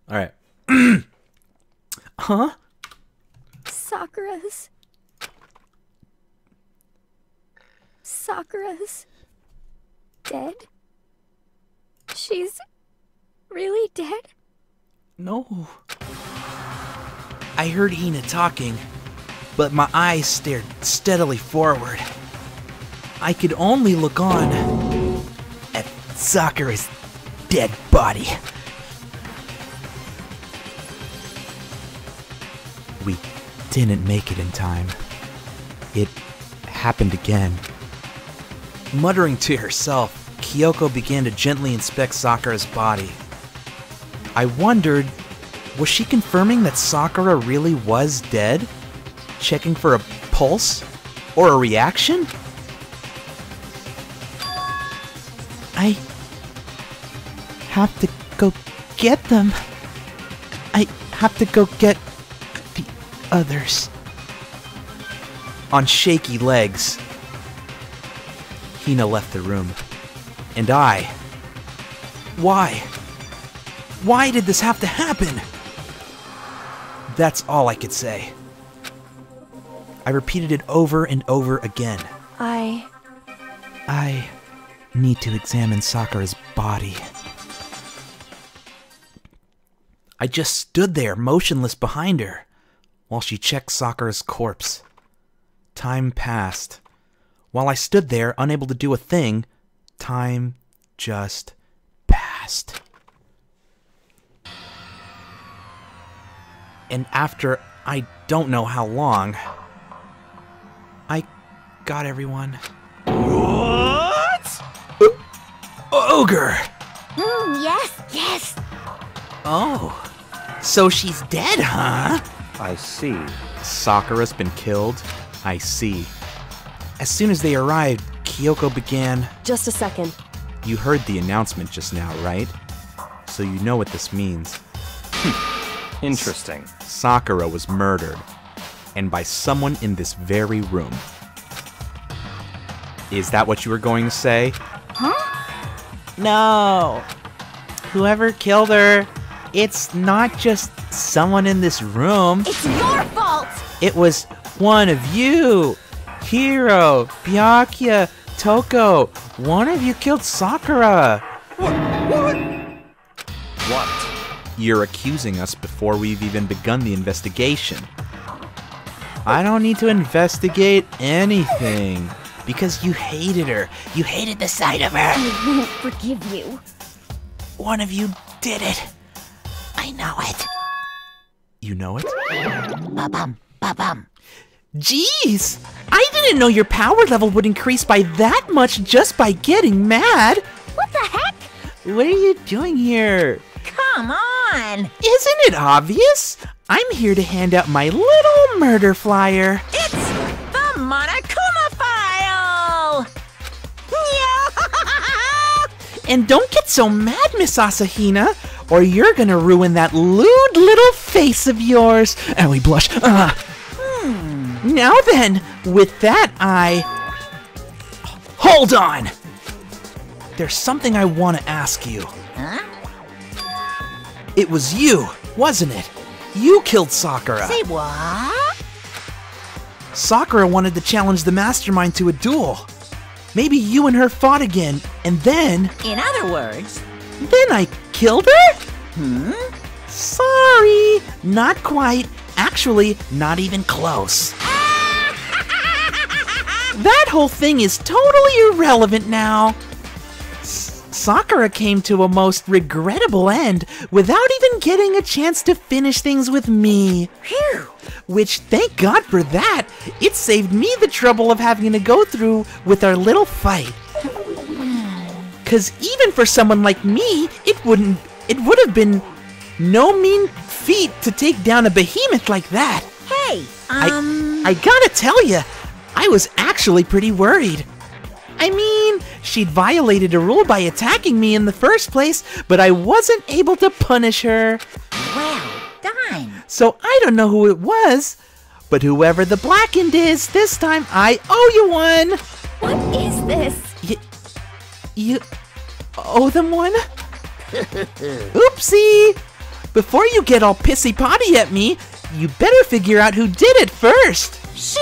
All right. Huh? Sakura's dead? She's really dead? No. I heard Hina talking, but my eyes stared steadily forward. I could only look on at Sakura's dead body. We didn't make it in time. It happened again. Muttering to herself, Kyoko began to gently inspect Sakura's body. I wondered, was she confirming that Sakura really was dead? Checking for a pulse? Or a reaction? I have to go get them. I have to go get the others. On shaky legs, Hina left the room. And I... Why? Why did this have to happen? That's all I could say. I repeated it over and over again. I need to examine Sakura's body. I just stood there, motionless behind her, while she checked Sakura's corpse. Time passed. While I stood there, unable to do a thing, time just passed. And after I don't know how long, I got everyone. What? Ogre! Yes! Oh, so she's dead, huh? I see. Sakura's been killed? I see. As soon as they arrived, Kyoko began... Just a second. You heard the announcement just now, right? So you know what this means. Interesting. Sakura was murdered, and by someone in this very room. Is that what you were going to say? Huh? No. Whoever killed her, it's not just someone in this room. It's your fault! It was one of you. Hiro, Byakuya, Toko. One of you killed Sakura. What? You're accusing us before we've even begun the investigation. I don't need to investigate anything. Because you hated her. You hated the sight of her. I won't forgive you. One of you did it. I know it. You know it? Ba-bum, ba-bum. Jeez! I didn't know your power level would increase by that much just by getting mad. What the heck? What are you doing here? Come on! Isn't it obvious? I'm here to hand out my little murder flyer. It's the Monokuma file! And don't get so mad, Miss Asahina, or you're gonna ruin that lewd little face of yours. And we blush. Now then, with that, Hold on! There's something I want to ask you. Huh? It was you, wasn't it? You killed Sakura. Say what? Sakura wanted to challenge the mastermind to a duel. Maybe you and her fought again, and then... In other words... Then I killed her? Sorry, not quite. Actually, not even close. That whole thing is totally irrelevant now. Sakura came to a most regrettable end without even getting a chance to finish things with me. Phew. Which, thank God for that, it saved me the trouble of having to go through with our little fight. 'Cause even for someone like me, it would have been no mean feat to take down a behemoth like that. Hey, I gotta tell you, I was actually pretty worried. I mean, she'd violated a rule by attacking me in the first place, but I wasn't able to punish her. Well done. So I don't know who it was, but whoever the blackened is, this time I owe you one. What is this? You owe them one? Oopsie! before you get all pissy-potty at me, you better figure out who did it first. Shing!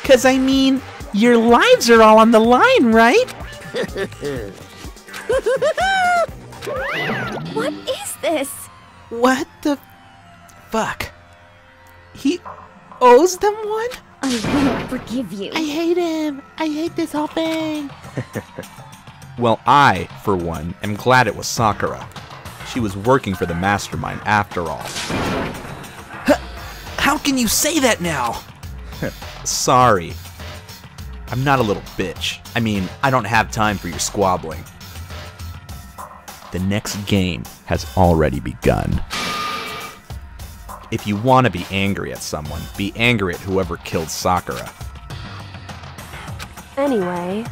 'Cause I mean, your lives are all on the line, right? What is this? What the fuck? He owes them one? I won't forgive you. I hate him. I hate this whole thing. Well, I, for one, am glad it was Sakura. She was working for the mastermind after all. How can you say that now? Sorry. I'm not a little bitch. I mean, I don't have time for your squabbling. The next game has already begun. If you want to be angry at someone, be angry at whoever killed Sakura. Anyway,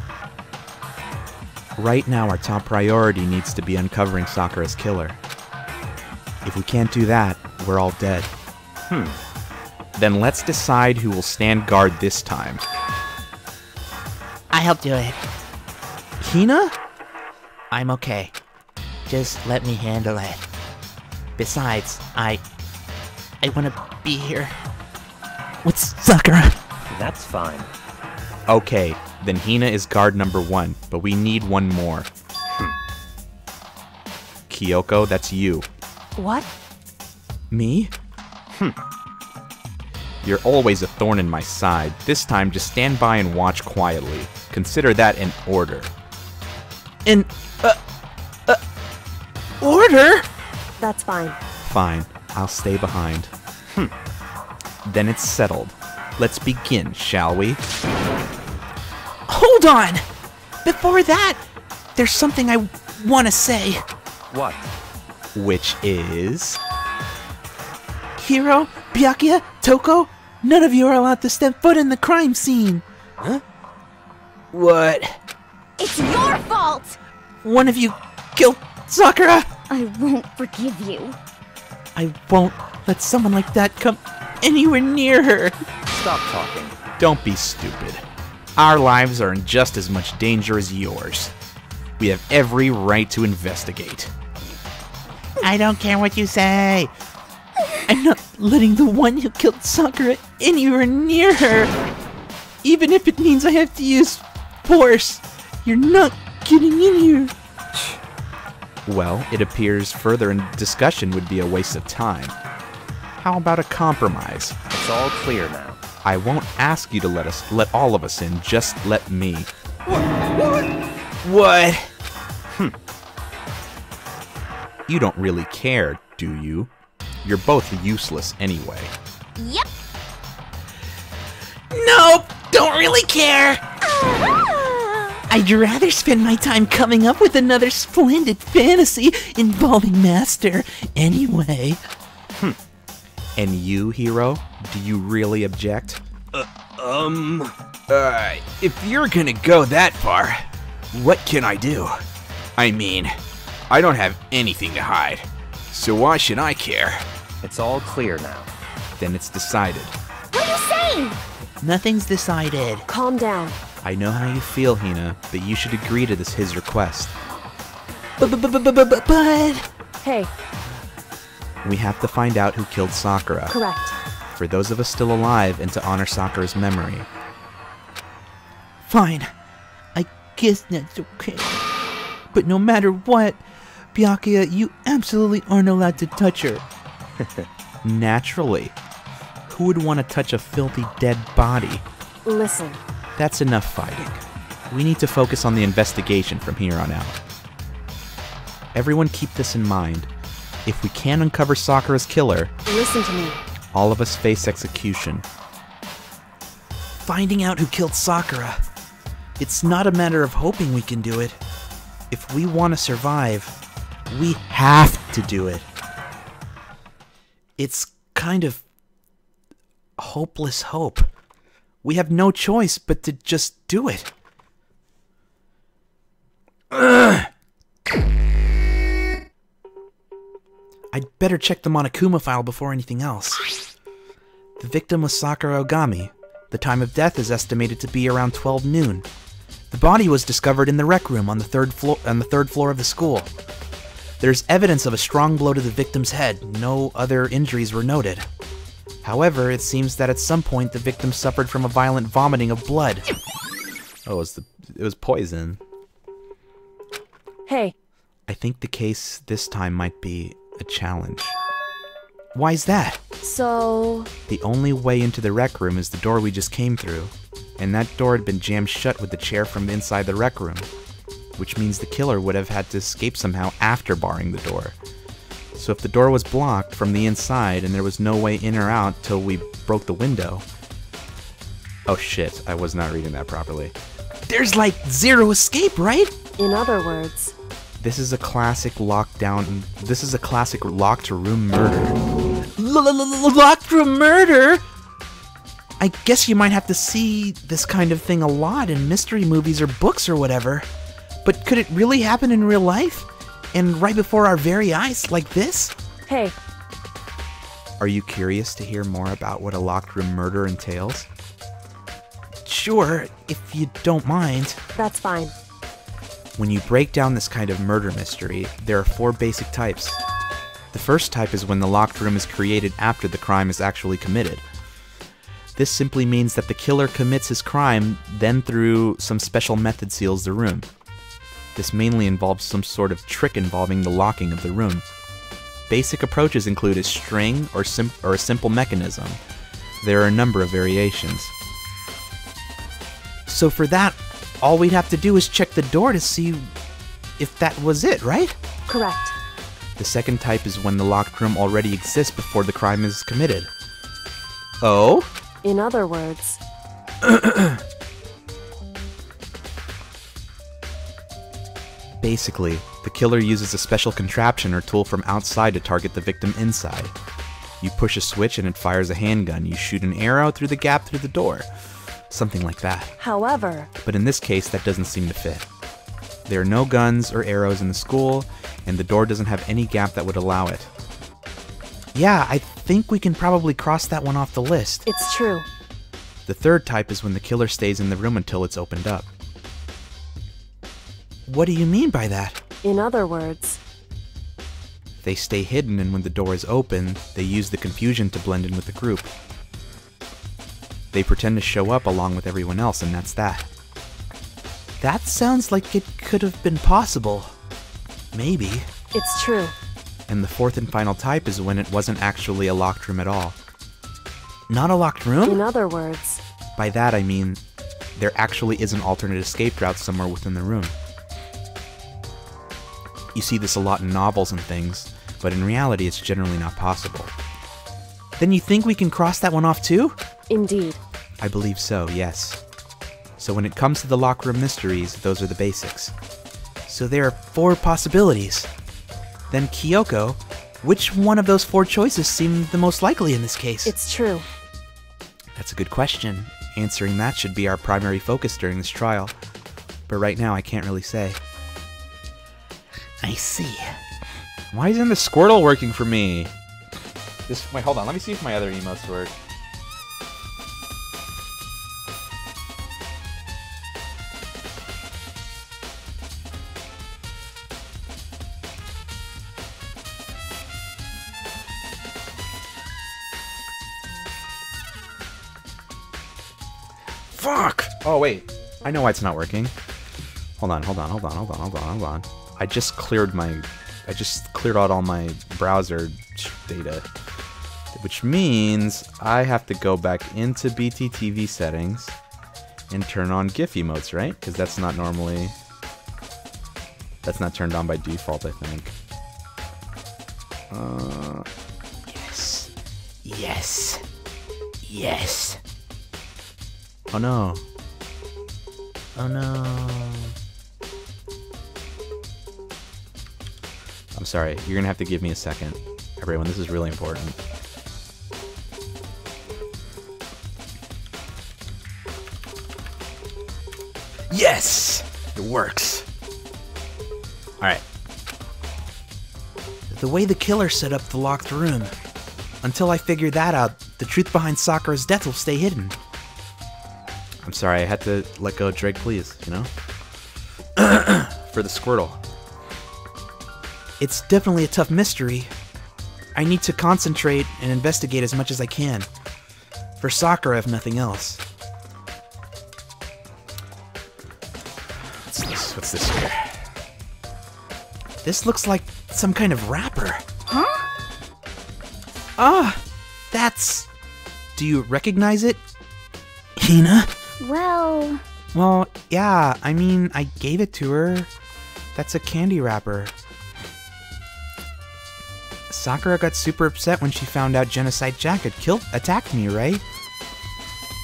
Right now, our top priority needs to be uncovering Sakura's killer. If we can't do that, we're all dead. Then let's decide who will stand guard this time. I'll do it. Hina? I'm okay. Just let me handle it. Besides, I want to be here with Sakura. That's fine. Okay, then Hina is guard number 1, but we need one more. Kyoko, that's you. what? Me? You're always a thorn in my side. This time, just stand by and watch quietly. Consider that an order. An, order? That's fine. Fine, I'll stay behind. Then it's settled. Let's begin, shall we? Hold on! Before that, there's something I want to say. What? Which is... Hiro, Byakuya, Toko, none of you are allowed to step foot in the crime scene. Huh? What? It's your fault! One of you killed Sakura? I won't forgive you. I won't let someone like that come anywhere near her. Stop talking. Don't be stupid. Our lives are in just as much danger as yours. We have every right to investigate. I don't care what you say. I'm not letting the one who killed Sakura anywhere near her. Even if it means I have to use force. You're not getting in here. Well, it appears further discussion would be a waste of time. How about a compromise? It's all clear now. I won't ask you to let all of us in, just let me. What? You don't really care, do you? You're both useless anyway. Yep. Nope, don't really care. I'd rather spend my time coming up with another splendid fantasy involving Master anyway. And you, Hiro, do you really object? If you're gonna go that far, what can I do? I mean, I don't have anything to hide, so why should I care? It's all clear now. Then it's decided. What are you saying? Nothing's decided. Calm down. I know how you feel, Hina, but you should agree to his request. But Hey, We have to find out who killed Sakura. correct. For those of us still alive and to honor Sakura's memory. fine. I guess that's okay. But no matter what, Byakuya, you absolutely aren't allowed to touch her. Naturally. Who would want to touch a filthy dead body? Listen, That's enough fighting. We need to focus on the investigation from here on out. Everyone keep this in mind. If we can uncover Sakura's killer, listen to me. all of us face execution. Finding out who killed Sakura. It's not a matter of hoping we can do it. If we want to survive, we have to do it. It's kind of hopeless hope. We have no choice but to just do it. I'd better check the Monokuma file before anything else. The victim was Sakura Ogami. The time of death is estimated to be around 12 noon. The body was discovered in the rec room on the third floor of the school. There's evidence of a strong blow to the victim's head. No other injuries were noted. However, it seems that at some point the victim suffered from a violent vomiting of blood. Oh, it was poison. Hey, I think the case this time might be a challenge. Why's that? so... The only way into the rec room is the door we just came through, and that door had been jammed shut with the chair from inside the rec room, which means the killer would have had to escape somehow after barring the door. So if the door was blocked from the inside and there was no way in or out till we broke the window... Oh shit, I was not reading that properly. There's like zero escape, right? In other words, This is a classic lockdown... This is a classic locked room murder. Locked room murder? I guess you might have to see this kind of thing a lot in mystery movies or books or whatever. But could it really happen in real life? And right before our very eyes, like this? hey, Are you curious to hear more about what a locked room murder entails? Sure, if you don't mind. that's fine. When you break down this kind of murder mystery, there are 4 basic types. The first type is when the locked room is created after the crime is actually committed. This simply means that the killer commits his crime, then through some special method seals the room. This mainly involves some sort of trick involving the locking of the room. Basic approaches include a string or a simple mechanism. There are a number of variations. So for that, all we'd have to do is check the door to see if that was it, right? Correct. The second type is when the locked room already exists before the crime is committed. Oh? In other words, Basically, the killer uses a special contraption or tool from outside to target the victim inside. You push a switch and it fires a handgun. You shoot an arrow through the gap through the door. Something like that. however, But in this case, that doesn't seem to fit. There are no guns or arrows in the school, and the door doesn't have any gap that would allow it. Yeah, I think we can probably cross that one off the list. it's true. The third type is when the killer stays in the room until it's opened up. What do you mean by that? In other words, They stay hidden, and when the door is open, they use the confusion to blend in with the group. They pretend to show up along with everyone else, and that's that. That sounds like it could have been possible. Maybe. it's true. And the fourth and final type is when it wasn't actually a locked room at all. Not a locked room? In other words, By that I mean, there actually is an alternate escape route somewhere within the room. You see this a lot in novels and things, but in reality it's generally not possible. Then you think we can cross that one off too? indeed. I believe so, yes. So when it comes to the locked room mysteries, those are the basics. So there are 4 possibilities. Then Kyoko, which one of those 4 choices seemed the most likely in this case? It's true. That's a good question. Answering that should be our primary focus during this trial. But right now I can't really say. I see. Why isn't the Squirtle working for me? Wait, hold on. Let me see if my other emotes work. Fuck! Oh, wait. I know why it's not working. Hold on. I just cleared out all my browser data. Which means I have to go back into BTTV settings and turn on GIF emotes, right? Because that's not turned on by default, I think. Yes. Yes. Yes. Oh no. Oh no. I'm sorry, you're gonna have to give me a second. Everyone, this is really important. Yes! It works. Alright. The way the killer set up the locked room. Until I figure that out, the truth behind Sakura's death will stay hidden. I'm sorry, I had to let go of Drake, please, you know? For the Squirtle. It's definitely a tough mystery. I need to concentrate and investigate as much as I can. For Sakura, if nothing else. What's this here? This looks like some kind of wrapper. Huh? Ah, that's... Do you recognize it? Hina? Well... Well, yeah, I mean, I gave it to her. That's a candy wrapper. Sakura got super upset when she found out Genocide Jack had attacked me, right?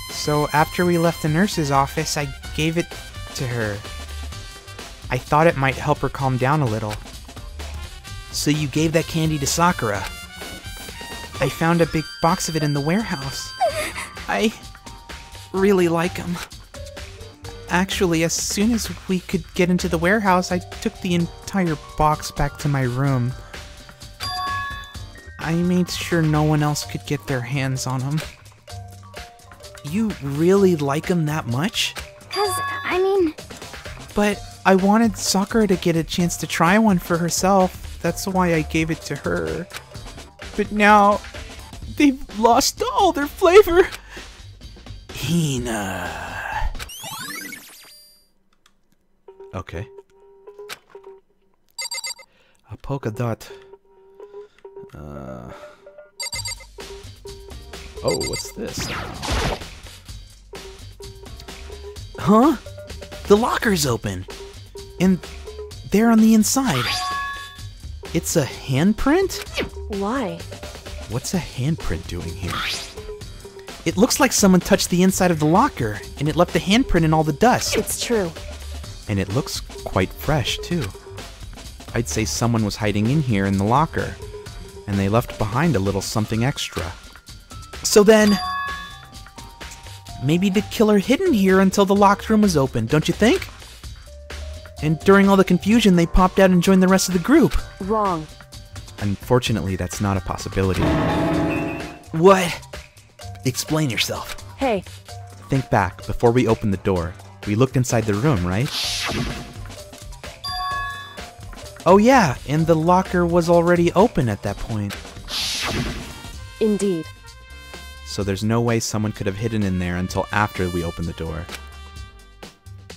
So after we left the nurse's office, I gave it to her. I thought it might help her calm down a little. So you gave that candy to Sakura? I found a big box of it in the warehouse. I really like them. Actually, as soon as we could get into the warehouse, I took the entire box back to my room. I made sure no one else could get their hands on them. You really like them that much? 'Cause, I mean... But I wanted Sakura to get a chance to try one for herself. That's why I gave it to her. But now, they've lost all their flavor. Hina. Okay. A polka dot. Oh, what's this now? Huh? The locker's open. And there on the inside. It's a handprint? Why? What's a handprint doing here? It looks like someone touched the inside of the locker, and it left a handprint in all the dust. It's true. And it looks quite fresh, too. I'd say someone was hiding in here in the locker, and they left behind a little something extra. So then, maybe the killer hidden here until the locked room was open, don't you think? And during all the confusion, they popped out and joined the rest of the group. Wrong. Unfortunately, that's not a possibility. What? Explain yourself. Hey, Think back, before we opened the door, we looked inside the room, right? Oh yeah, and the locker was already open at that point. indeed. So there's no way someone could have hidden in there until after we opened the door.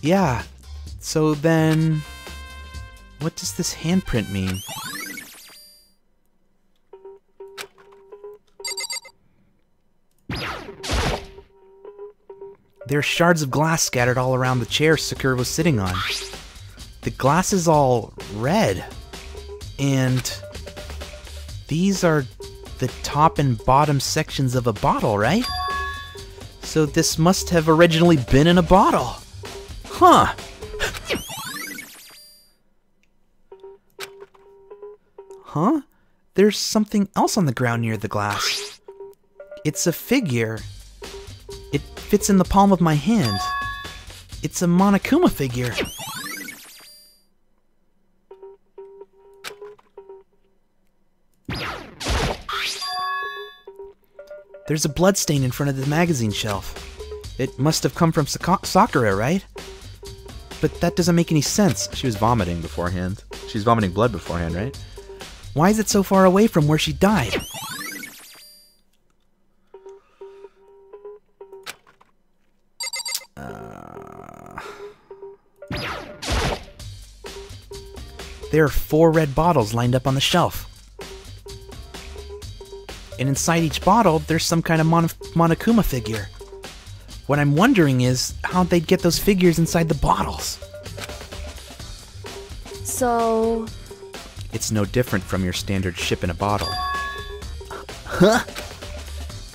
Yeah, so then... what does this handprint mean? There are shards of glass scattered all around the chair Sakura was sitting on. The glass is all red. And these are the top and bottom sections of a bottle, right? So this must have originally been in a bottle. Huh. Huh? There's something else on the ground near the glass. It's a figure. It fits in the palm of my hand. It's a Monokuma figure. There's a bloodstain in front of the magazine shelf. It must have come from Sakura, right? But that doesn't make any sense. She was vomiting beforehand. She was vomiting blood beforehand, right? Why is it so far away from where she died? There are 4 red bottles lined up on the shelf. And inside each bottle, there's some kind of Monokuma figure. What I'm wondering is how they'd get those figures inside the bottles. So... It's no different from your standard ship in a bottle. Huh?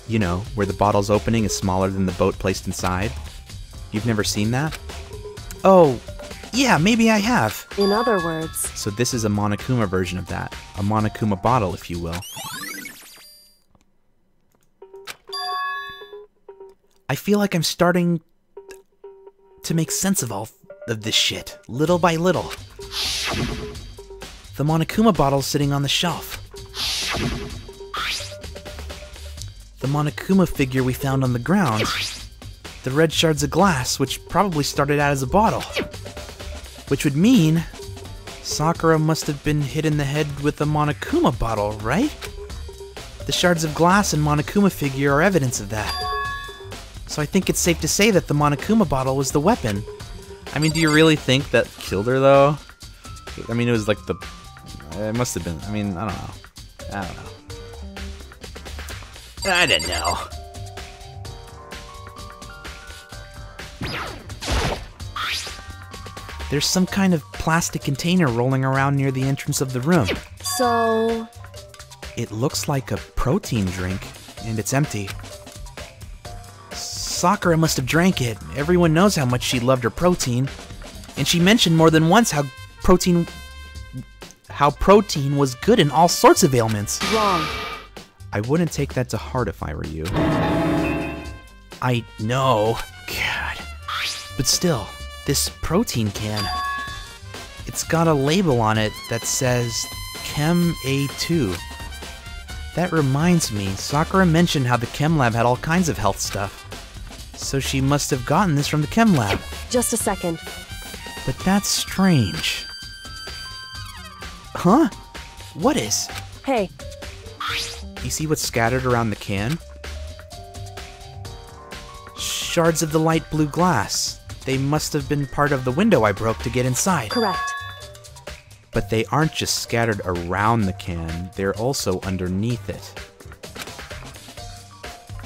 You know, where the bottle's opening is smaller than the boat placed inside. You've never seen that? Oh, yeah, maybe I have. in other words, So this is a Monokuma version of that. A Monokuma bottle, if you will. I feel like I'm starting to make sense of all of this shit, little by little. The Monokuma bottle's sitting on the shelf. The Monokuma figure we found on the ground. The red shards of glass, which probably started out as a bottle. Which would mean Sakura must have been hit in the head with a Monokuma bottle, right? The shards of glass and Monokuma figure are evidence of that. So I think it's safe to say that the Monokuma bottle was the weapon. I mean, do you really think that killed her, though? I mean, it was like the... It must have been... I mean, I don't know. I don't know. There's some kind of plastic container rolling around near the entrance of the room. So, It looks like a protein drink, and it's empty. Sakura must have drank it. Everyone knows how much she loved her protein. And she mentioned more than once how protein was good in all sorts of ailments. wrong. I wouldn't take that to heart if I were you. I know. God. But still, this protein can. It's got a label on it that says Chem A2. That reminds me, Sakura mentioned how the Chem Lab had all kinds of health stuff. So she must have gotten this from the Chem Lab. Just a second. But that's strange. Huh? What is? Hey, You see what's scattered around the can? Shards of the light blue glass. They must have been part of the window I broke to get inside. correct. But they aren't just scattered around the can, they're also underneath it.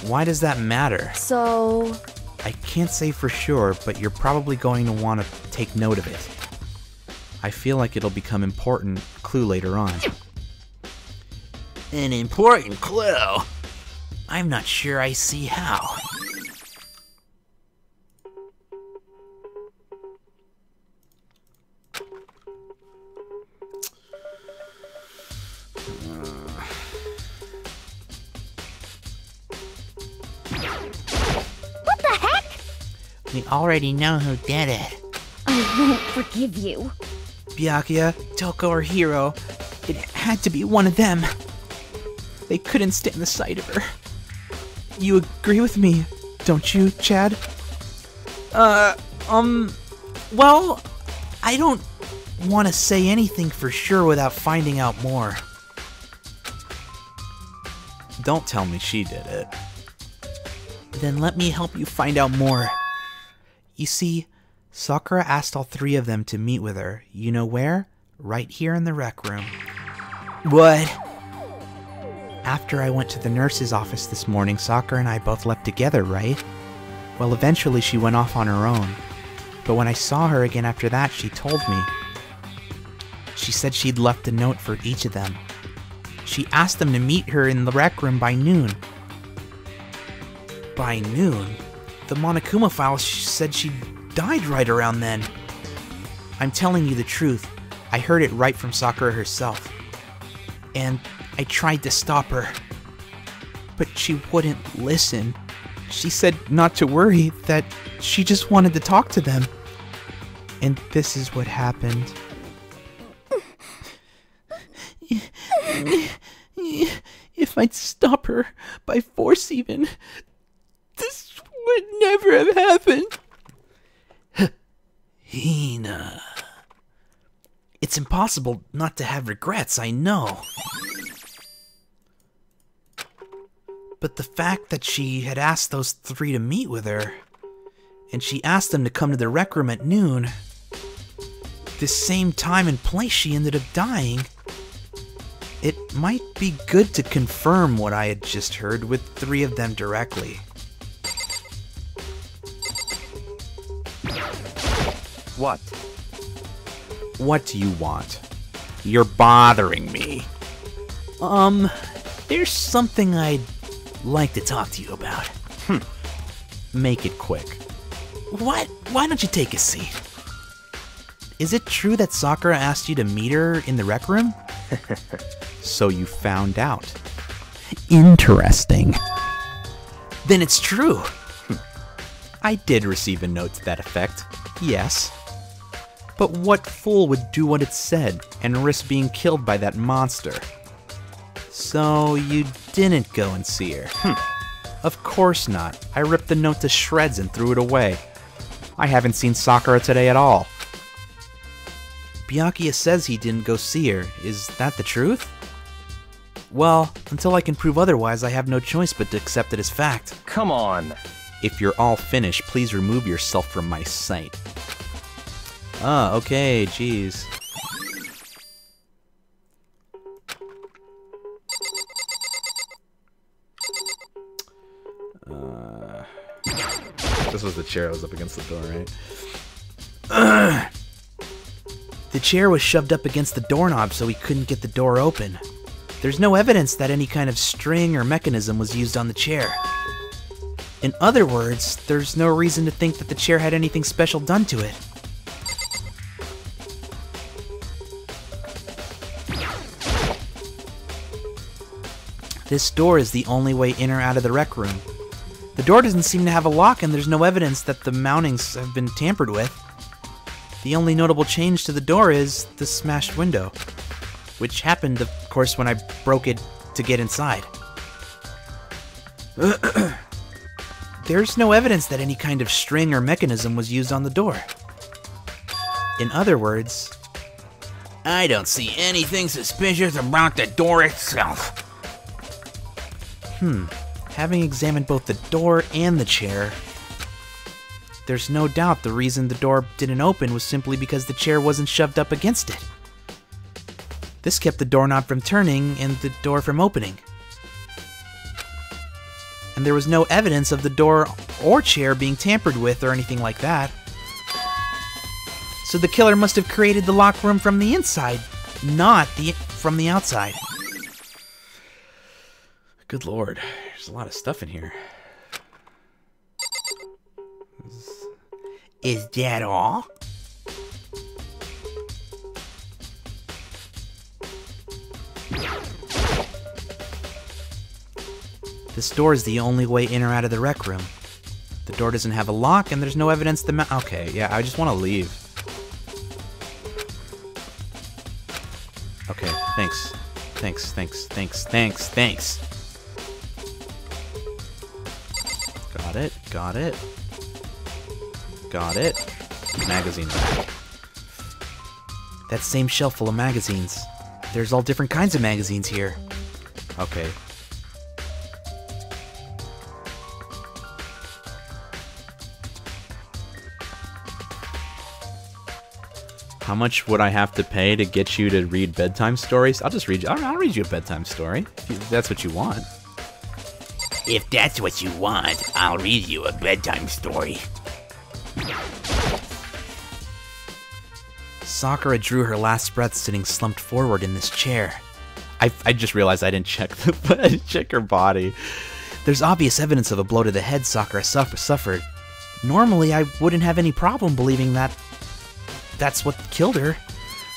Why does that matter? So, I can't say for sure, but you're probably going to want to take note of it. I feel like it'll become an important clue later on. An important clue. I'm not sure I see how. What the heck? We already know who did it. I won't forgive you. Byakuya, Toko, or Hiro. It had to be one of them. They couldn't stand the sight of her. You agree with me, don't you, Chad? Well, I don't want to say anything for sure without finding out more. Don't tell me she did it. Then let me help you find out more. You see, Sakura asked all three of them to meet with her. You know where? Right here in the rec room. What? After I went to the nurse's office this morning, Sakura and I both left together, right? Well, eventually she went off on her own. But when I saw her again after that, she told me. She said she'd left a note for each of them. She asked them to meet her in the rec room by noon. By noon? The Monokuma file said she died right around then. I'm telling you the truth. I heard it right from Sakura herself. And I tried to stop her. But she wouldn't listen. She said not to worry, that she just wanted to talk to them. And this is what happened. If I'd stop her, by force even, this would never have happened. Hina. It's impossible not to have regrets, I know. But the fact that she had asked those three to meet with her, and she asked them to come to the rec room at noon, the same time and place she ended up dying, it might be good to confirm what I had just heard with three of them directly. What? What do you want? You're bothering me. There's something I'd like to talk to you about. Make it quick. What? Why don't you take a seat? Is it true that Sakura asked you to meet her in the rec room? So you found out. Interesting. Then it's true. I did receive a note to that effect, yes. But what fool would do what it said and risk being killed by that monster? So you didn't go and see her? Of course not. I ripped the note to shreds and threw it away. I haven't seen Sakura today at all. Byakuya says he didn't go see her. Is that the truth? Well, until I can prove otherwise, I have no choice but to accept it as fact. Come on. If you're all finished, please remove yourself from my sight. Ah, okay, jeez. This was the chair that was up against the door, right? The chair was shoved up against the doorknob so he couldn't get the door open. There's no evidence that any kind of string or mechanism was used on the chair. In other words, there's no reason to think that the chair had anything special done to it. This door is the only way in or out of the rec room. The door doesn't seem to have a lock, and there's no evidence that the mountings have been tampered with. The only notable change to the door is the smashed window, which happened, of course, when I broke it to get inside. There's no evidence that any kind of string or mechanism was used on the door. In other words, I don't see anything suspicious about the door itself. Having examined both the door and the chair, there's no doubt the reason the door didn't open was simply because the chair wasn't shoved up against it. This kept the doorknob from turning and the door from opening. And there was no evidence of the door or chair being tampered with or anything like that. So the killer must have created the locked room from the inside, not from the outside. Good lord, there's a lot of stuff in here. Is that all? This door is the only way in or out of the rec room. The door doesn't have a lock, and there's no evidence the okay, yeah, I just want to leave. Okay, thanks. Thanks. Got it. Magazine rack. That same shelf full of magazines. There's all different kinds of magazines here. Okay. How much would I have to pay to get you to read bedtime stories? I'll just read you. I'll read you a bedtime story if that's what you want. If that's what you want, I'll read you a bedtime story. Sakura drew her last breath sitting slumped forward in this chair. I just realized I didn't check her body. There's obvious evidence of a blow to the head Sakura suffered. Normally, I wouldn't have any problem believing that that's what killed her,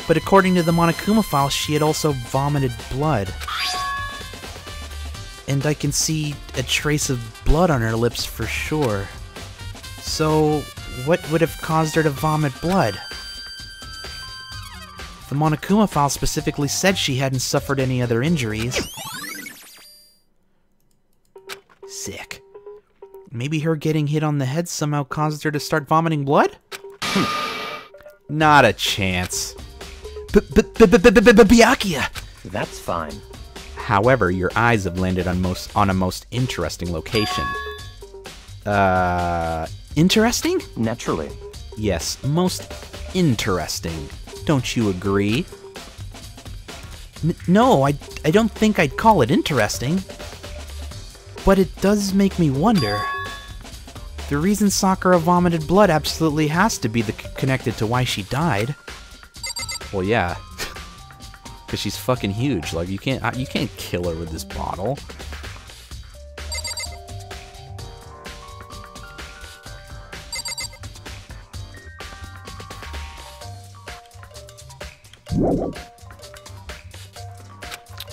but according to the Monokuma file, she had also vomited blood. And I can see a trace of blood on her lips for sure. So, what would have caused her to vomit blood? The Monokuma file specifically said she hadn't suffered any other injuries. Sick. Maybe her getting hit on the head somehow caused her to start vomiting blood? Not a chance. Byakuya! That's fine. However, your eyes have landed on a most interesting location. Interesting? Naturally. Yes, most interesting. Don't you agree? No, I don't think I'd call it interesting. But it does make me wonder. The reason Sakura vomited blood absolutely has to be connected to why she died. Well, yeah. Because she's fucking huge. Like, you can't kill her with this bottle.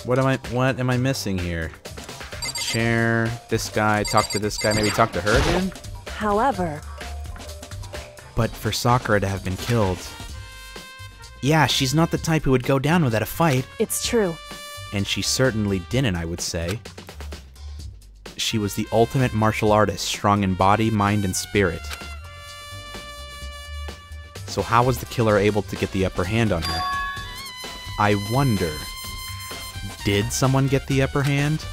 What am I missing here? Chair, this guy, talk to this guy, maybe talk to her again? However, but for Sakura to have been killed. Yeah, she's not the type who would go down without a fight. it's true. And she certainly didn't, I would say. She was the ultimate martial artist, strong in body, mind, and spirit. So So how was the killer able to get the upper hand on her? I wonder, did someone get the upper hand?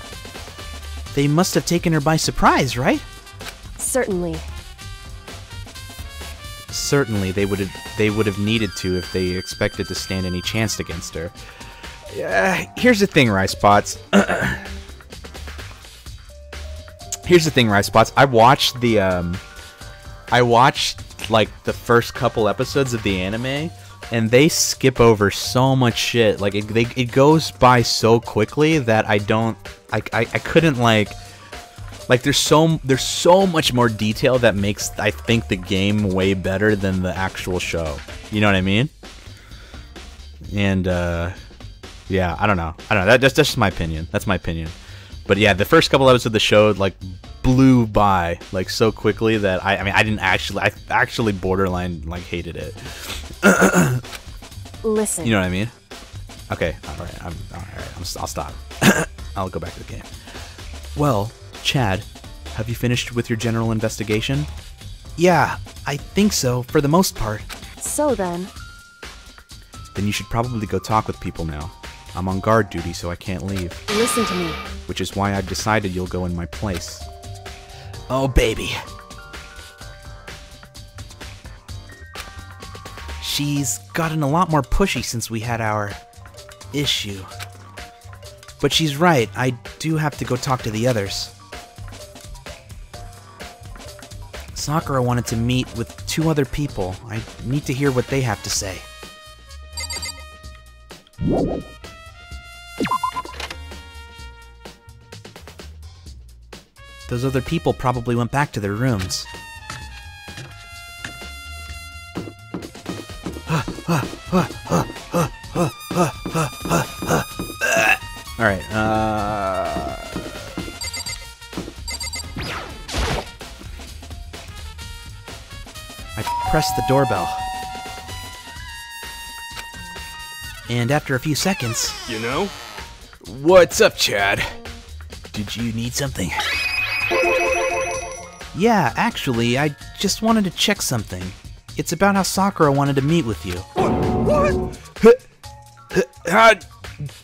They must have taken her by surprise, right? Certainly. Certainly, they would have needed to if they expected to stand any chance against her. Here's the thing, Rice Spots. Here's the thing, Rice Spots. I watched like the first couple episodes of the anime, and they skip over so much shit. Like it goes by so quickly that I couldn't like there's so much more detail that makes, I think, the game way better than the actual show. You know what I mean? And yeah, I don't know. That's just my opinion. That's my opinion. But yeah, the first couple episodes of the show like blew by like so quickly that I actually borderline like hated it. Listen. You know what I mean? Okay, all right. I'll stop. I'll go back to the game. Well, Chad, have you finished with your general investigation? Yeah, I think so, for the most part. So then. Then you should probably go talk with people now. I'm on guard duty, so I can't leave. Listen to me. Which is why I've decided you'll go in my place. Oh, baby. She's gotten a lot more pushy since we had our issue. But she's right, I do have to go talk to the others. Sakura wanted to meet with 2 other people. I need to hear what they have to say. Those other people probably went back to their rooms. Alright, I pressed the doorbell. And after a few seconds... You know? What's up, Chad? Did you need something? Yeah, actually, I just wanted to check something. It's about how Sakura wanted to meet with you. What? How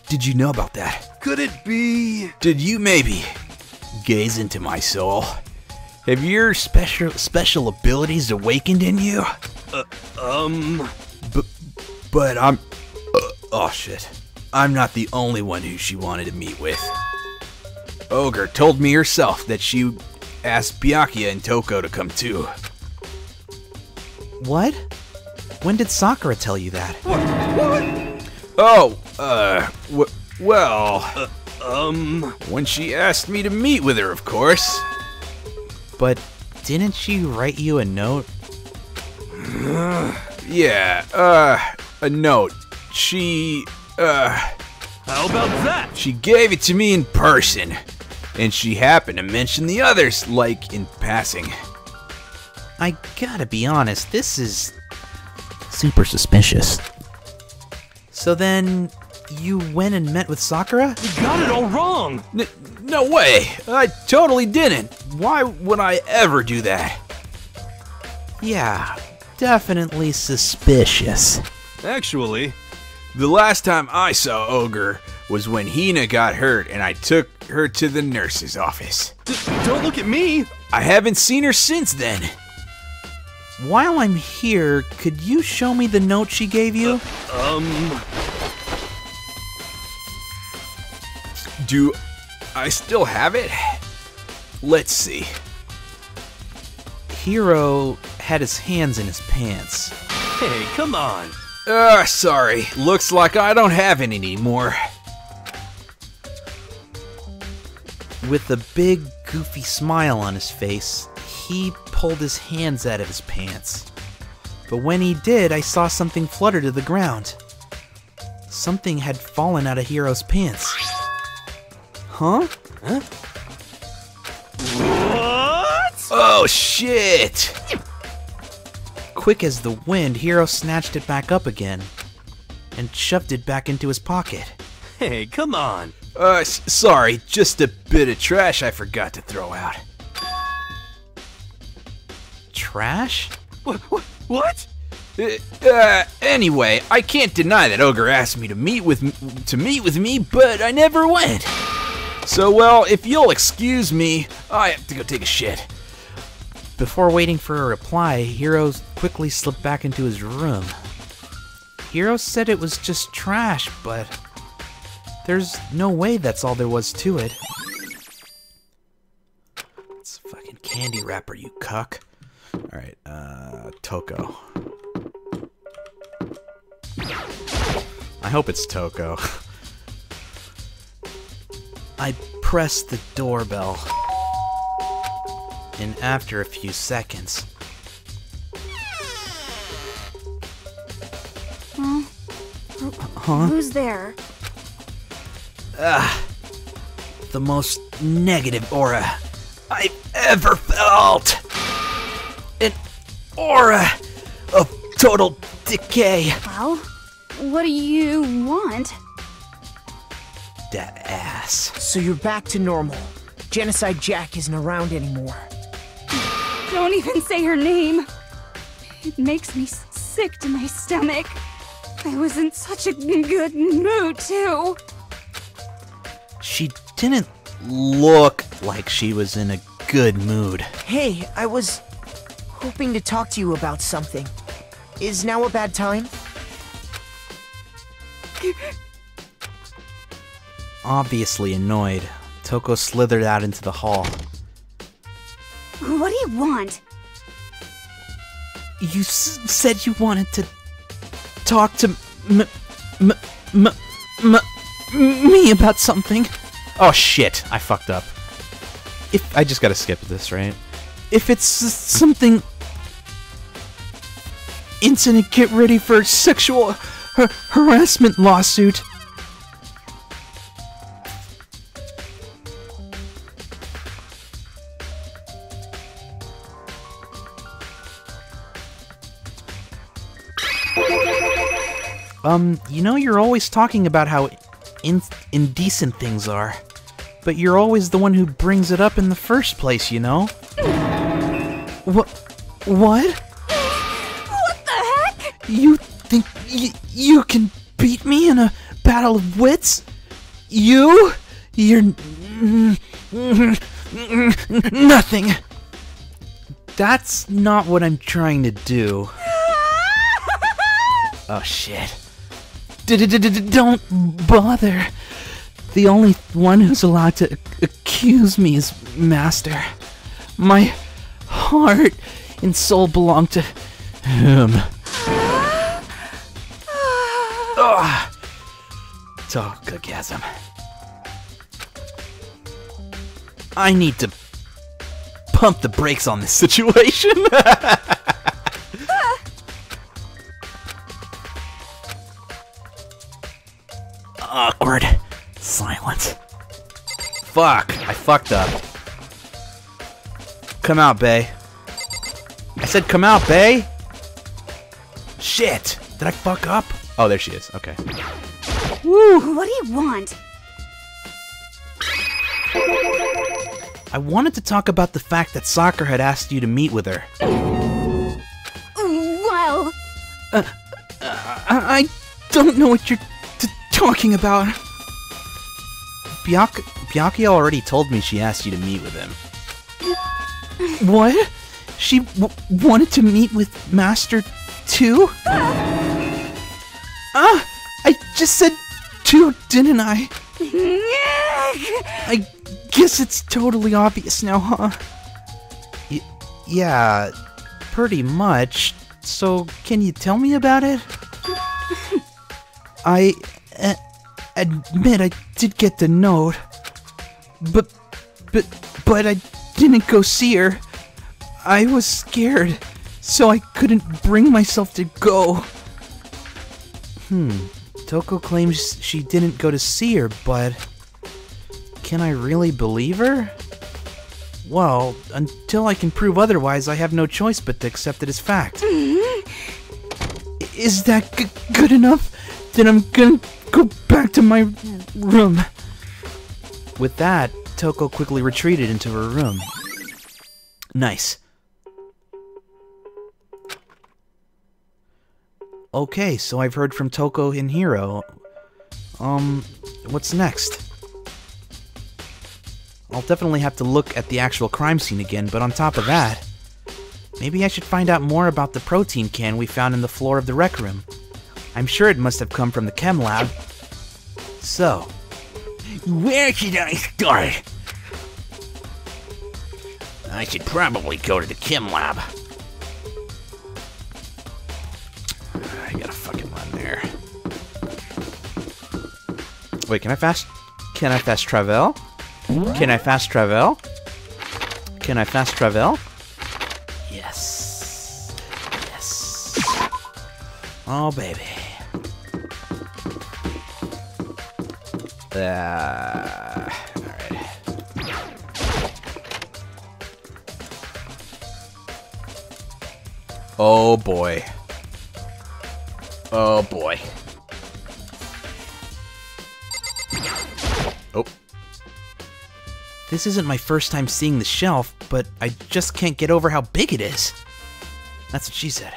did you know about that? Could it be... Did you maybe gaze into my soul? Have your special abilities awakened in you? But I'm... oh, shit. I'm not the only one who she wanted to meet with. Ogre told me herself that she asked Byakuya and Toko to come too. What? When did Sakura tell you that? What? Oh, well, when she asked me to meet with her, of course. But didn't she write you a note? Yeah, a note. She, How about that? She gave it to me in person. And she happened to mention the others, like, in passing. I gotta be honest, this is super suspicious. So then, you went and met with Sakura? You got it all wrong! No way! I totally didn't! Why would I ever do that? Yeah, definitely suspicious. Actually, the last time I saw Ogre was when Hina got hurt and I took her to the nurse's office. Don't look at me! I haven't seen her since then. While I'm here, could you show me the note she gave you? Do I still have it? Let's see. Hiro had his hands in his pants. Hey, come on! Sorry. Looks like I don't have it anymore. With a big, goofy smile on his face, he pulled his hands out of his pants. But when he did, I saw something flutter to the ground. Something had fallen out of Hiro's pants. Huh? What? Oh, shit! Quick as the wind, Hiro snatched it back up again and shoved it back into his pocket. Hey, come on! Sorry, just a bit of trash I forgot to throw out. Trash? What? Anyway, I can't deny that Ogre asked me to meet with me, but I never went. So, well, if you'll excuse me, I have to go take a shit. Before waiting for a reply, Hiro quickly slipped back into his room. Hiro said it was just trash, but there's no way that's all there was to it. It's a fucking candy wrapper, you cuck. Alright, Toko. I hope it's Toko. I pressed the doorbell, and after a few seconds... Who's there? The most negative aura I've ever felt! An aura of total decay. Well, what do you want? That ass. So you're back to normal. Genocide Jack isn't around anymore. Don't even say her name. It makes me sick to my stomach. I was in such a good mood, too. She didn't look like she was in a good mood. Hey, I was hoping to talk to you about something. Is now a bad time? Obviously annoyed, Toko slithered out into the hall. What do you want? You said you wanted to talk to me about something. Oh shit, I fucked up. If I just gotta skip this, right? If it's something incident, get ready for sexual harassment lawsuit. You know, you're always talking about how indecent things are, but you're always the one who brings it up in the first place, you know? What? What the heck? You think you can beat me in a battle of wits? You're nothing. That's not what I'm trying to do. Oh shit. Don't bother. The only one who's allowed to accuse me is Master. My heart and soul belong to him. Tokagasm. I need to pump the brakes on this situation. Awkward silence. Fuck, I fucked up. Come out, Bae. I said come out, Bae! Shit! Did I fuck up? Oh, there she is, okay. Woo! What do you want? I wanted to talk about the fact that Sakura had asked you to meet with her. Well... I don't know what you're talking about. Byakuya already told me she asked you to meet with him. What? She wanted to meet with Master too? I just said two, didn't I? I guess it's totally obvious now, huh? Yeah, pretty much. So, can you tell me about it? I admit I did get the note, but I didn't go see her. I was scared, so I couldn't bring myself to go. Toko claims she didn't go to see her, but can I really believe her? Well, until I can prove otherwise, I have no choice but to accept it as fact. Is that good enough? Then I'm gonna go back to my room. With that, Toko quickly retreated into her room. Nice. Okay, so I've heard from Toko and Hiro. What's next? I'll definitely have to look at the actual crime scene again, but on top of that, maybe I should find out more about the protein can we found in the floor of the rec room. I'm sure it must have come from the chem lab. So, where should I start? I should probably go to the chem lab. I gotta fucking run there. Wait, can I fast travel? Can I fast travel? Can I fast travel? Yes. Yes. Oh, baby. Alright. Oh, boy. Oh, boy. Oh. This isn't my first time seeing the shelf, but I just can't get over how big it is. That's what she said.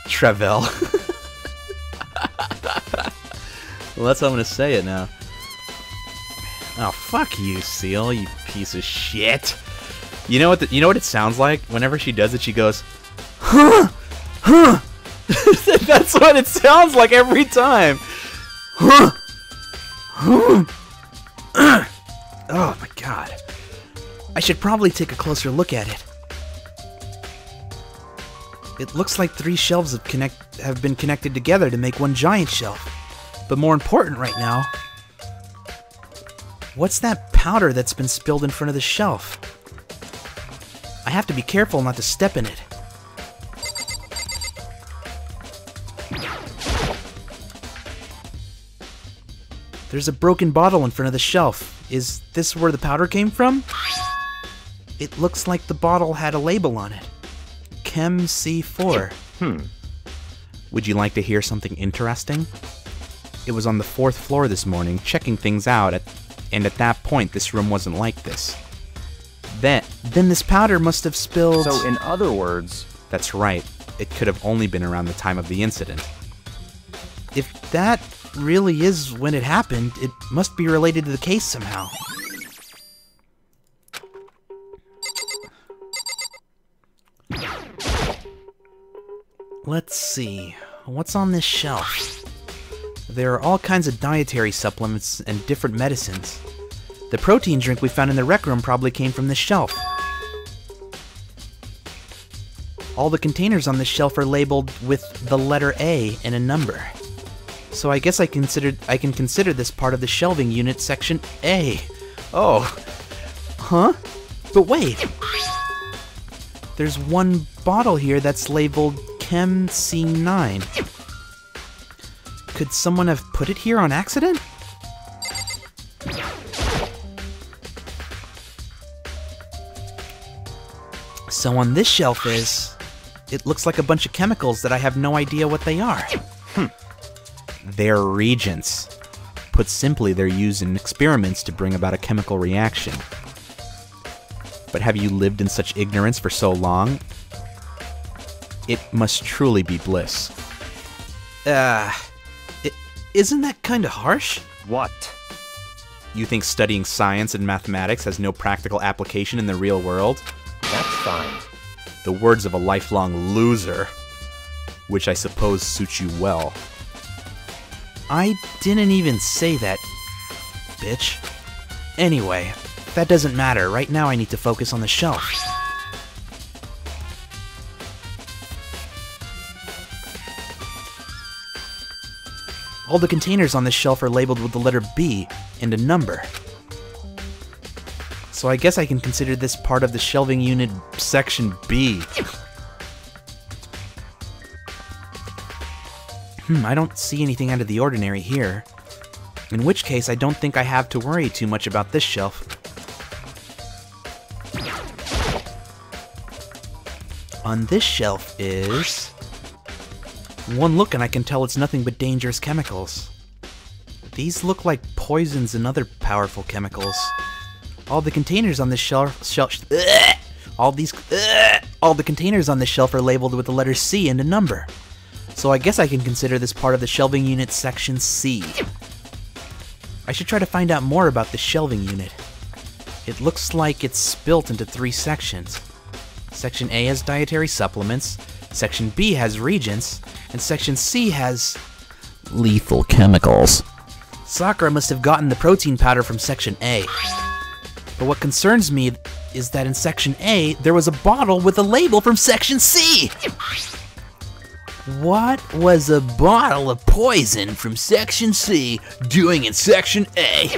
Travel. Well, that's how I'm gonna say it now. Oh, fuck you, Seal, you piece of shit. You know what it sounds like? Whenever she does it, she goes, huh, huh. That's what it sounds like every time. Huh, huh. Oh my god. I should probably take a closer look at it. It looks like 3 shelves have been connected together to make one giant shelf. But more important right now, what's that powder that's been spilled in front of the shelf? I have to be careful not to step in it. There's a broken bottle in front of the shelf. Is this where the powder came from? It looks like the bottle had a label on it. Chem C4. Would you like to hear something interesting? It was on the 4th floor this morning, checking things out, and at that point, this room wasn't like this. Then this powder must have spilled... So, in other words... That's right. It could have only been around the time of the incident. If that really is when it happened, it must be related to the case somehow. Let's see. What's on this shelf? There are all kinds of dietary supplements and different medicines. The protein drink we found in the rec room probably came from this shelf. All the containers on this shelf are labeled with the letter A and a number. So I guess I can consider this part of the shelving unit section A. Oh. Huh? But wait. There's one bottle here that's labeled Chem C9. Could someone have put it here on accident? So on this shelf it looks like a bunch of chemicals that I have no idea what they are. They're reagents. Put simply, they're used in experiments to bring about a chemical reaction. But have you lived in such ignorance for so long? It must truly be bliss. Isn't that kinda harsh? What? You think studying science and mathematics has no practical application in the real world? That's fine. The words of a lifelong loser. Which I suppose suits you well. I didn't even say that, bitch. Anyway, that doesn't matter. Right now I need to focus on the shelf. All the containers on this shelf are labeled with the letter B and a number. So I guess I can consider this part of the shelving unit section B. I don't see anything out of the ordinary here. In which case, I don't think I have to worry too much about this shelf. On this shelf is... One look and I can tell it's nothing but dangerous chemicals. These look like poisons and other powerful chemicals. All the containers on this all the containers on this shelf are labeled with the letter C and a number. so I guess I can consider this part of the shelving unit section C. I should try to find out more about the shelving unit. It looks like it's built into 3 sections. Section A has dietary supplements, Section B has reagents, and Section C has lethal chemicals. Sakura must have gotten the protein powder from Section A. But what concerns me is that in Section A, there was a bottle with a label from Section C! What was a bottle of poison from Section C doing in Section A?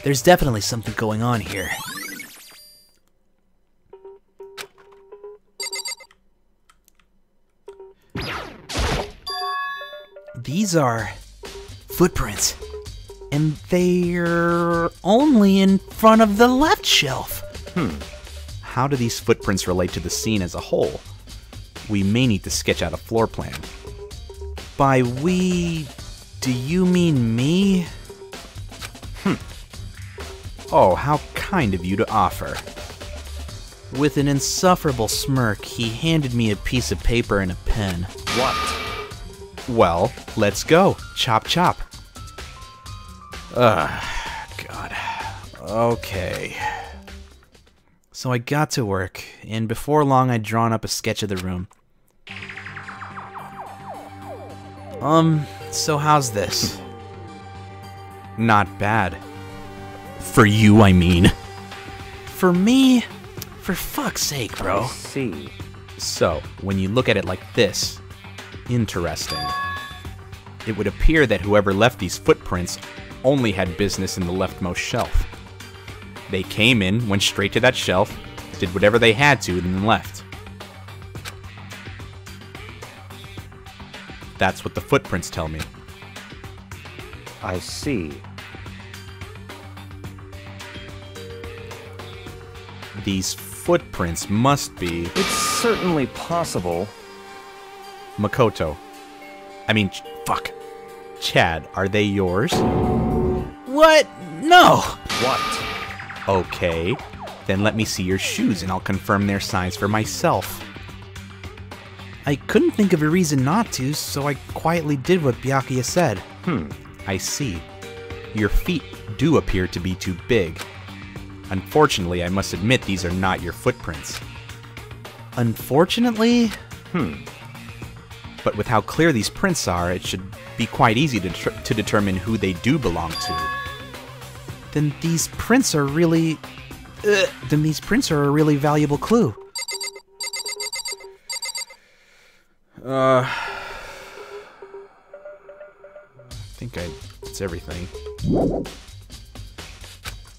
There's definitely something going on here. These are footprints, and they're only in front of the left shelf. How do these footprints relate to the scene as a whole? We may need to sketch out a floor plan. By we, do you mean me? Oh, how kind of you to offer. With an insufferable smirk, he handed me a piece of paper and a pen. What? Well, let's go. Chop chop. God. Okay. So I got to work, and before long I'd drawn up a sketch of the room. So how's this? Not bad. For you, I mean. For me? For fuck's sake, bro. See. So, when you look at it like this, interesting. It would appear that whoever left these footprints only had business in the leftmost shelf. They came in, went straight to that shelf, did whatever they had to, and then left. That's what the footprints tell me. I see. These footprints must be... It's certainly possible. Makoto. Fuck. Chad, are they yours? What? No! What? Okay. Then let me see your shoes and I'll confirm their size for myself. I couldn't think of a reason not to, so I quietly did what Byakuya said. I see. Your feet do appear to be too big. Unfortunately, I must admit these are not your footprints. Unfortunately? But with how clear these prints are, it should be quite easy to determine who they do belong to. Then these prints are really... then these prints are a really valuable clue. I think that's everything.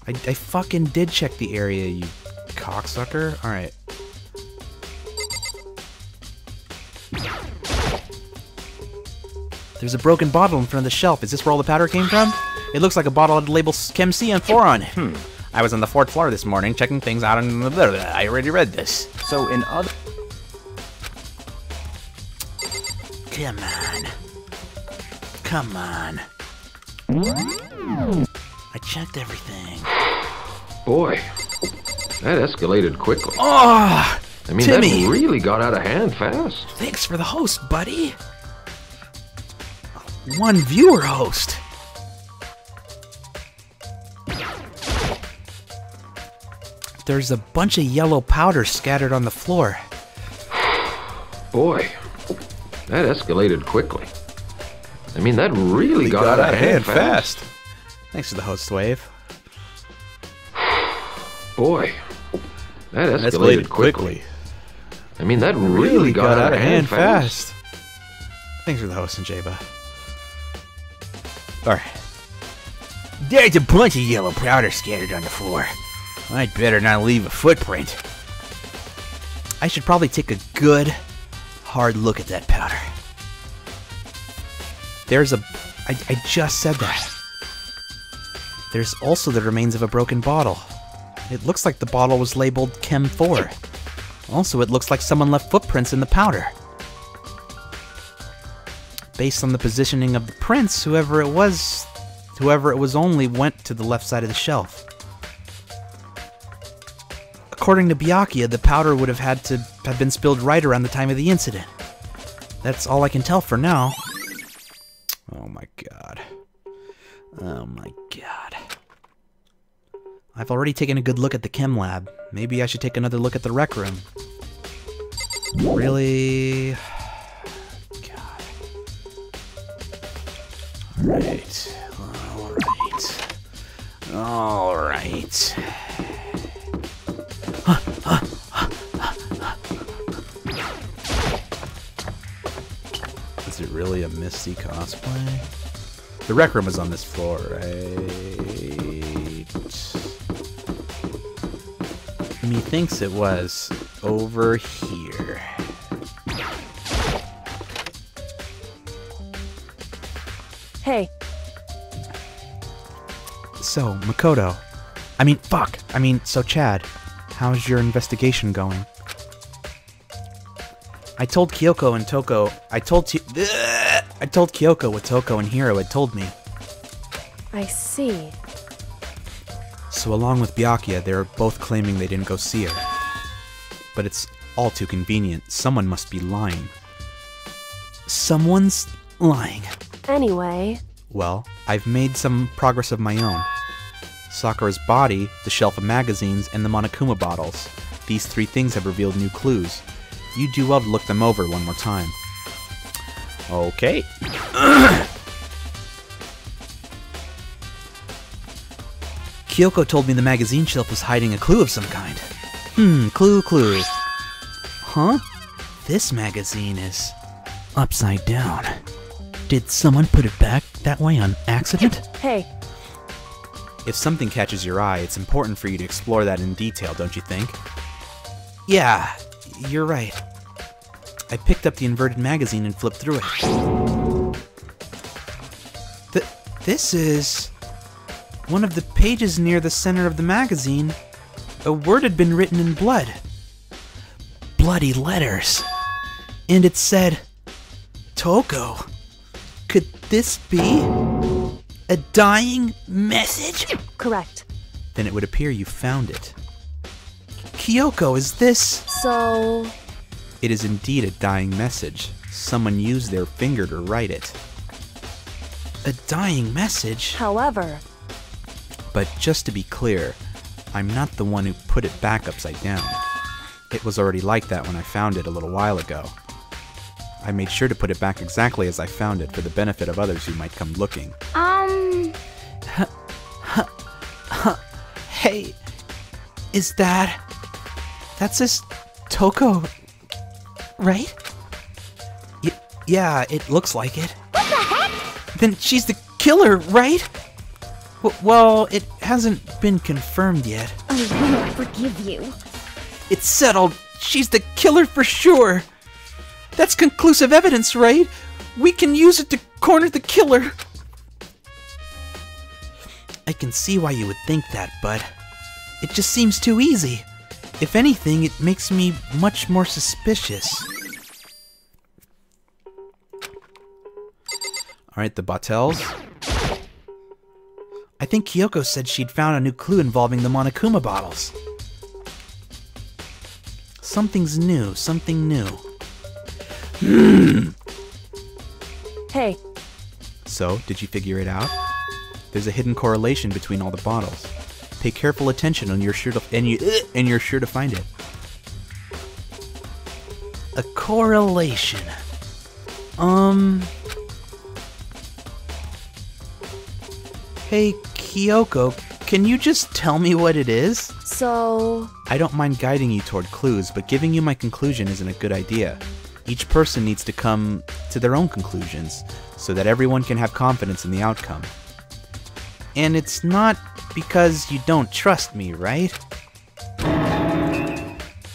I fucking did check the area, you cocksucker. Alright. There's a broken bottle in front of the shelf. Is this where all the powder came from? It looks like a bottle had the label Chem C and 4 on it. I was on the 4th floor this morning checking things out and I already read this. So in other... Come on. Come on. I checked everything. Boy, that escalated quickly. Oh! Timmy! That really got out of hand fast. Thanks for the host, buddy. One viewer host. There's a bunch of yellow powder scattered on the floor. Boy, that escalated quickly. That really got out of hand fast. Thanks for the host wave. Boy, that escalated quickly. That really got out of hand fast. Thanks for the host and Jaba. Alright. There's a bunch of yellow powder scattered on the floor. I'd better not leave a footprint. I should probably take a good, hard look at that powder. I just said that. There's also the remains of a broken bottle. It looks like the bottle was labeled Chem 4. Also, it looks like someone left footprints in the powder. Based on the positioning of the prints, whoever it was only went to the left side of the shelf. According to Byakuya, the powder would have had to have been spilled right around the time of the incident. That's all I can tell for now. Oh my god. Oh my god. I've already taken a good look at the chem lab. Maybe I should take another look at the rec room. Really? God. Alright. Alright. Alright. Is it really a Misty cosplay? The rec room is on this floor, right? Methinks it was over here. Hey. So, Makoto. So Chad. How's your investigation going? I told Kyoko and Toko... I told Kyoko what Toko and Hiro had told me. I see. So along with Byakuya, they were both claiming they didn't go see her. But it's all too convenient. Someone must be lying. Someone's lying. Anyway... Well, I've made some progress of my own. Sakura's body, the shelf of magazines, and the Monokuma bottles. These three things have revealed new clues. You do well to look them over one more time. Okay. Kyoko told me the magazine shelf was hiding a clue of some kind. Clue. Huh? This magazine is upside down. Did someone put it back that way on accident? Hey. If something catches your eye, it's important for you to explore that in detail, don't you think? Yeah, you're right. I picked up the inverted magazine and flipped through it. This is... one of the pages near the center of the magazine. A word had been written in blood. Bloody letters. And it said... Toko. Could this be... a dying message? Correct. Then it would appear you found it. Kyoko, is this... So... It is indeed a dying message. Someone used their finger to write it. A dying message? However... But just to be clear, I'm not the one who put it back upside down. It was already like that when I found it a little while ago. I made sure to put it back exactly as I found it for the benefit of others who might come looking. Hey, is that... That says Toko, right? Yeah, it looks like it. What the heck? Then she's the killer, right? Well, it hasn't been confirmed yet. I will forgive you. It's settled. She's the killer for sure. That's conclusive evidence, right? We can use it to corner the killer. I can see why you would think that, but it just seems too easy. If anything, it makes me much more suspicious. Alright, the Battels. I think Kyoko said she'd found a new clue involving the Monokuma bottles. Something's new, something new. Hey. So, did you figure it out? There's a hidden correlation between all the bottles. Pay careful attention and you're sure to find it. A correlation. Hey, Kyoko, can you just tell me what it is? So... I don't mind guiding you toward clues, but giving you my conclusion isn't a good idea. Each person needs to come to their own conclusions, so that everyone can have confidence in the outcome. And it's not because you don't trust me, right?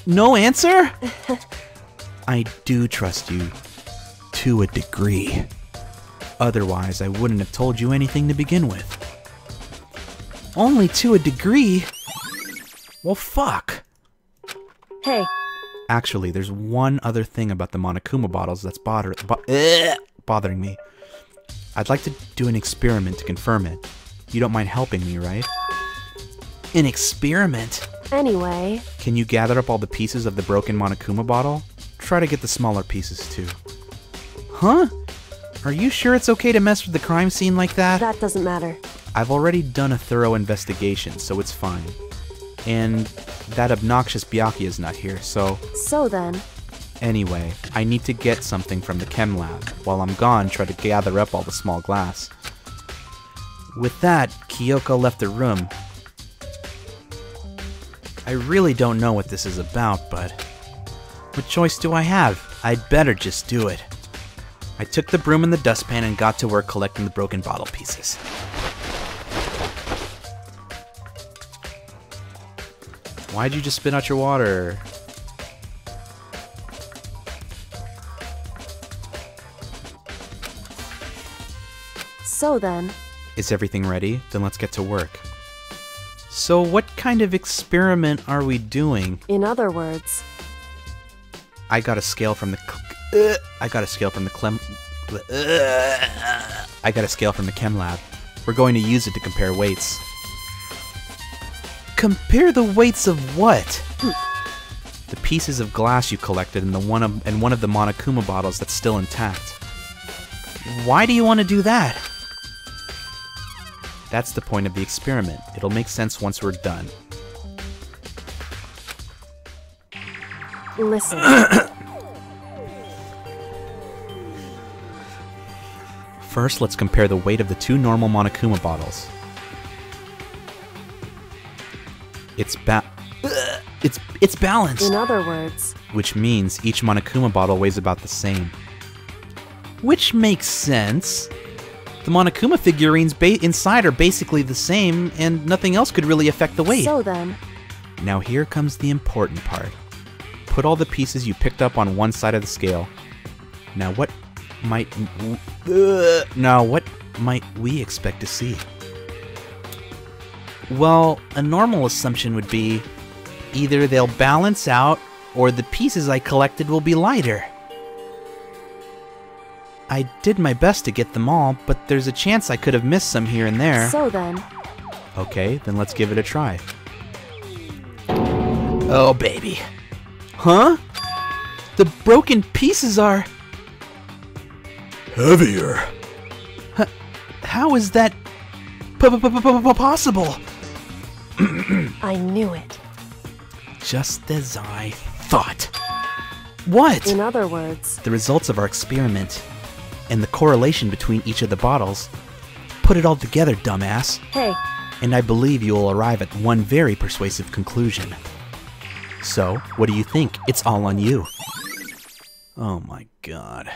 No answer? I do trust you, to a degree. Otherwise, I wouldn't have told you anything to begin with. Only to a degree? Well, fuck. Hey. Actually, there's one other thing about the Monokuma bottles that's bothering me. I'd like to do an experiment to confirm it. You don't mind helping me, right? An experiment? Anyway... Can you gather up all the pieces of the broken Monokuma bottle? Try to get the smaller pieces, too. Huh? Are you sure it's okay to mess with the crime scene like that? That doesn't matter. I've already done a thorough investigation, so it's fine. And that obnoxious Byakuya is not here, so... So then... Anyway, I need to get something from the chem lab. While I'm gone, try to gather up all the small glass. With that, Kyoko left the room. I really don't know what this is about, but... what choice do I have? I'd better just do it. I took the broom and the dustpan and got to work collecting the broken bottle pieces. Why'd you just spit out your water? So then... Is everything ready? Then let's get to work. So what kind of experiment are we doing? In other words... I got a scale from the chem lab. We're going to use it to compare weights. Compare the weights of what? The pieces of glass you collected and one of the Monokuma bottles that's still intact. Why do you want to do that? That's the point of the experiment. It'll make sense once we're done. Listen. First, let's compare the weight of the two normal Monokuma bottles. It's balanced. In other words... Which means each Monokuma bottle weighs about the same. Which makes sense. The Monokuma figurines inside are basically the same, and nothing else could really affect the weight. So then... Now here comes the important part. Put all the pieces you picked up on one side of the scale. Now what might we expect to see? Well, a normal assumption would be either they'll balance out or the pieces I collected will be lighter. I did my best to get them all, but there's a chance I could have missed some here and there. So then... Okay, then let's give it a try. Oh, baby. Huh? The broken pieces are... heavier. How is that possible? I knew it. Just as I thought. What? In other words... The results of our experiment and the correlation between each of the bottles. Put it all together, dumbass. Hey. And I believe you will arrive at one very persuasive conclusion. So, what do you think? It's all on you. Oh my god.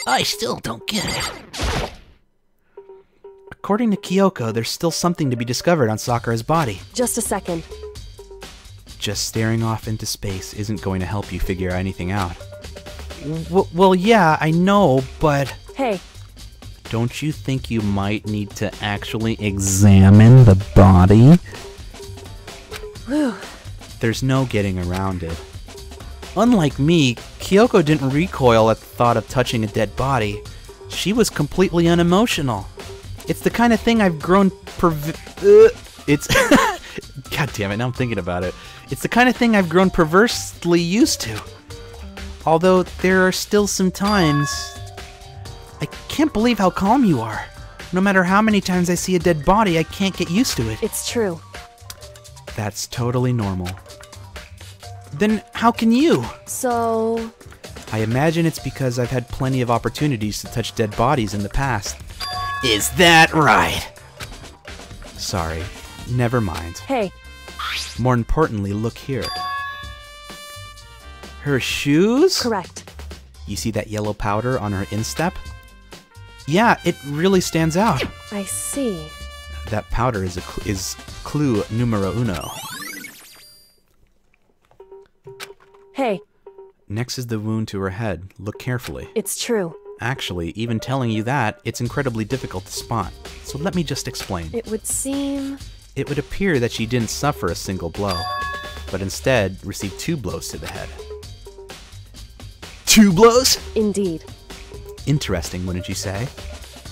I still don't get it. According to Kyoko, there's still something to be discovered on Sakura's body. Just a second. Just staring off into space isn't going to help you figure anything out. Well, yeah, I know, but... Hey. Don't you think you might need to actually examine the body? Whew. There's no getting around it. Unlike me, Kyoko didn't recoil at the thought of touching a dead body. She was completely unemotional. It's the kind of thing I've grown it's... God damn it, now I'm thinking about it. It's the kind of thing I've grown perversely used to. Although there are still some times... I can't believe how calm you are. No matter how many times I see a dead body, I can't get used to it. It's true. That's totally normal. Then how can you? So... I imagine it's because I've had plenty of opportunities to touch dead bodies in the past. Is that right? Sorry, never mind. Hey. More importantly, look here. Her shoes? Correct. You see that yellow powder on her instep? Yeah, it really stands out. I see. That powder is clue numero uno. Hey. Next is the wound to her head. Look carefully. It's true. Actually, even telling you that, it's incredibly difficult to spot. So let me just explain. It would seem... It would appear that she didn't suffer a single blow, but instead received 2 blows to the head. 2 blows? Indeed. Interesting, wouldn't you say?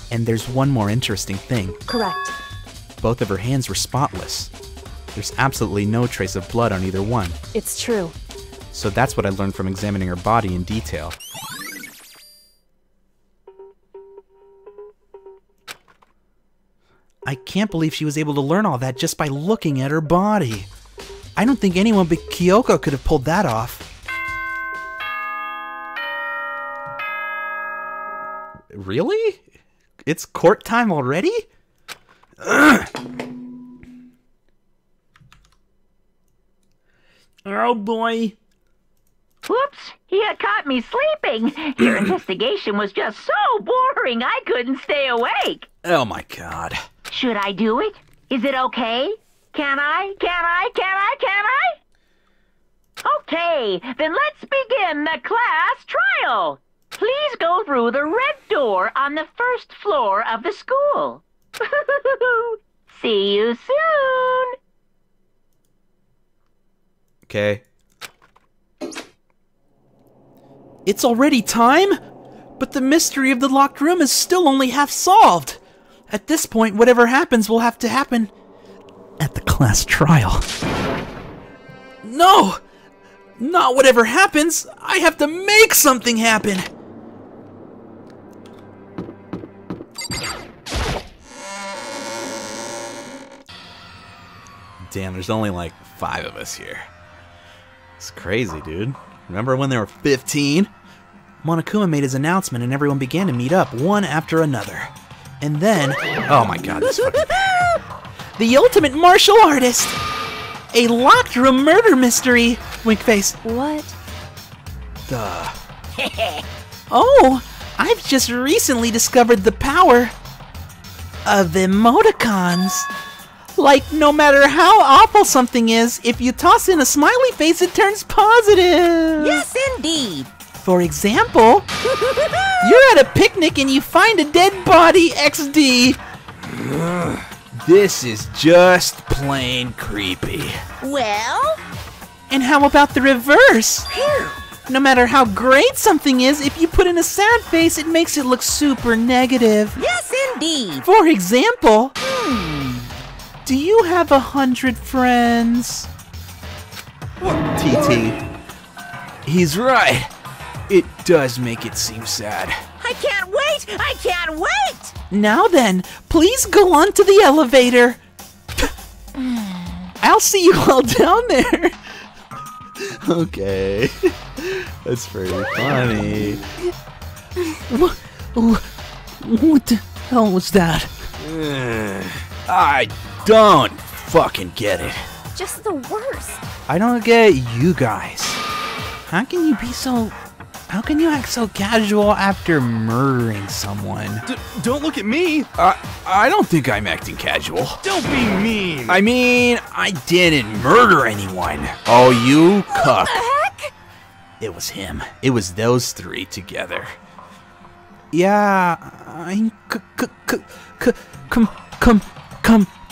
And there's one more interesting thing. Correct. Both of her hands were spotless. There's absolutely no trace of blood on either one. It's true. So that's what I learned from examining her body in detail. I can't believe she was able to learn all that just by looking at her body. I don't think anyone but Kyoko could have pulled that off. Really? It's court time already? Oh boy. Whoops, you caught me sleeping. Your investigation was just so boring I couldn't stay awake. Oh my god. Should I do it? Is it okay? Can I? Okay, then let's begin the class trial. Please go through the red door on the first floor of the school. See you soon. Okay. It's already time? But the mystery of the locked room is still only half solved. At this point, whatever happens will have to happen at the class trial. No! Not whatever happens! I have to make something happen! Damn, there's only like 5 of us here. It's crazy, dude. Remember when there were 15? Monokuma made his announcement and everyone began to meet up, one after another. And then... Oh my god, this fucking... The ultimate martial artist! A locked room murder mystery! Wink face. What? Duh. Oh, I've just recently discovered the power of emoticons. Like, no matter how awful something is, if you toss in a smiley face, it turns positive. Yes, indeed. For example, you're at a picnic and you find a dead body, XD. This is just plain creepy. Well? And how about the reverse? No matter how great something is, if you put in a sad face, it makes it look super negative. Yes, indeed. For example, do you have 100 friends? TT. He's right. It does make it seem sad. I can't wait! I can't wait! Now then, please go on to the elevator. I'll see you all down there. Okay. That's pretty funny. What the hell was that? I don't fucking get it. Just the worst. I don't get you guys. How can you act so casual after murdering someone? Don't look at me! I don't think I'm acting casual. Don't be mean! I mean, I didn't murder anyone. Oh, you cuck. What the heck? It was him. It was those 3 together. Yeah, I'm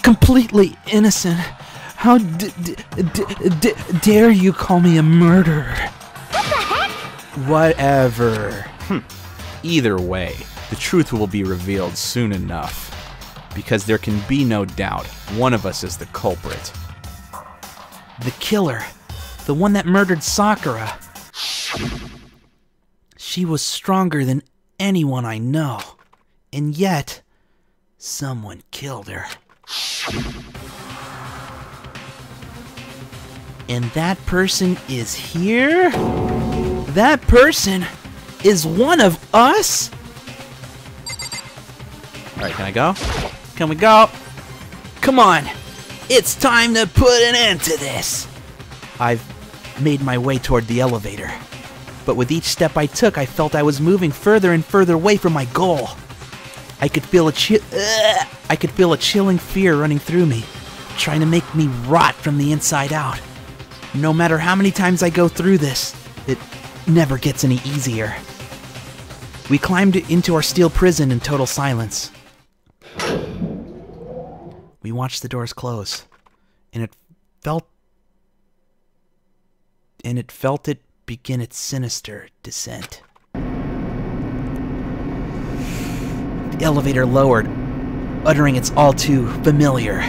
completely innocent. How dare you call me a murderer? What the heck? Whatever. Either way, the truth will be revealed soon enough. Because there can be no doubt one of us is the culprit. The killer. The one that murdered Sakura. She was stronger than anyone I know. And yet, someone killed her. And that person is here? That person is one of us? Alright, can I go? Can we go? Come on! It's time to put an end to this! I've made my way toward the elevator. But with each step I took, I felt I was moving further and further away from my goal. I could feel a chilling fear running through me, trying to make me rot from the inside out. No matter how many times I go through this, it never gets any easier. We climbed into our steel prison in total silence. We watched the doors close, and it felt it begin its sinister descent. The elevator lowered, uttering its all too familiar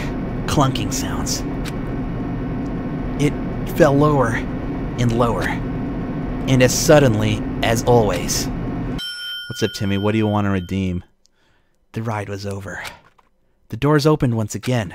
clunking sounds. It fell lower and lower, and as suddenly as always. What's up, Timmy? What do you want to redeem? The ride was over. The doors opened once again.